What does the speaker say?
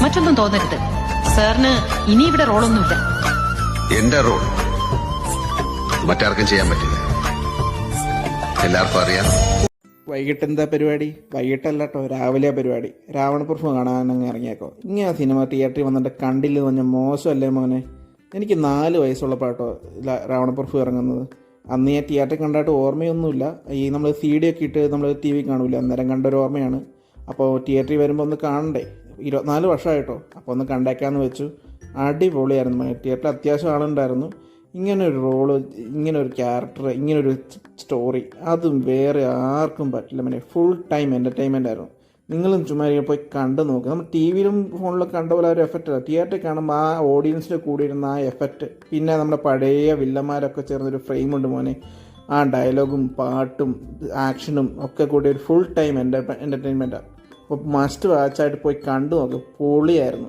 കുറച്ചൊന്നും തോന്നരുത്. സാറിന് ഇനി ഇവിടെ റോളൊന്നുമില്ല. എന്റെ റോൾ മറ്റാർക്കും ചെയ്യാൻ പറ്റില്ല, എല്ലാവർക്കും അറിയാം. വൈകിട്ട് എന്താ പരിപാടി? വൈകിട്ടല്ല കേട്ടോ, രാവിലെ പരിപാടി. രാവണപ്രഭു കാണാനങ്ങ് ഇറങ്ങിയേക്കോ. ഇങ്ങനെ സിനിമ തിയേറ്ററിൽ വന്നിട്ട് കണ്ടില്ലെന്ന് പറഞ്ഞാൽ മോശമല്ലേ മോനെ? എനിക്ക് 4 വയസ്സുള്ളപ്പോൾ കേട്ടോ രാവണപ്രഭു ഇറങ്ങുന്നത്. അന്ന് ഞാൻ തിയേറ്ററിൽ കണ്ടായിട്ട് ഓർമ്മയൊന്നുമില്ല. ഈ നമ്മൾ CD ഒക്കെ ഇട്ട് നമ്മൾ TV കാണൂല, അന്നേരം കണ്ടൊരു ഓർമ്മയാണ്. അപ്പോൾ തിയേറ്ററിൽ വരുമ്പോൾ ഒന്ന് കാണണ്ടേ, 24 വർഷമായിട്ടോ. അപ്പോൾ ഒന്ന് കണ്ടേക്കാമെന്ന് വെച്ചു. അടിപൊളിയായിരുന്നു. തിയേറ്ററിൽ അത്യാവശ്യം ആളുണ്ടായിരുന്നു. ഇങ്ങനൊരു റോള്, ഇങ്ങനൊരു ക്യാരക്ടർ, ഇങ്ങനൊരു സ്റ്റോറി അതും വേറെ ആർക്കും പറ്റില്ല. പിന്നെ ഫുൾ ടൈം എൻ്റർടൈൻമെൻ്റ് ആയിരുന്നു. നിങ്ങളും ചുമ്മാ പോയി കണ്ടു നോക്കുക. നമ്മൾ TV-യിലും ഫോണിലൊക്കെ കണ്ട പോലെ ഒരു എഫക്റ്റ് അല്ല. തിയേറ്ററിൽ കാണുമ്പോൾ ആ ഓഡിയൻസിൽ കൂടിയിരുന്ന ആ എഫക്റ്റ്, പിന്നെ നമ്മുടെ പഴയ വില്ലന്മാരൊക്കെ ചേർന്നൊരു ഫ്രെയിമുണ്ട് മോനെ. ആ ഡയലോഗും പാട്ടും ആക്ഷനും ഒക്കെ കൂടി ഒരു ഫുൾ ടൈം എൻ്റർടൈൻമെൻറ്റാണ്. അപ്പോൾ മസ്റ്റ് വാച്ചായിട്ട് പോയി കണ്ടു നോക്കുക. പൊളിയായിരുന്നു.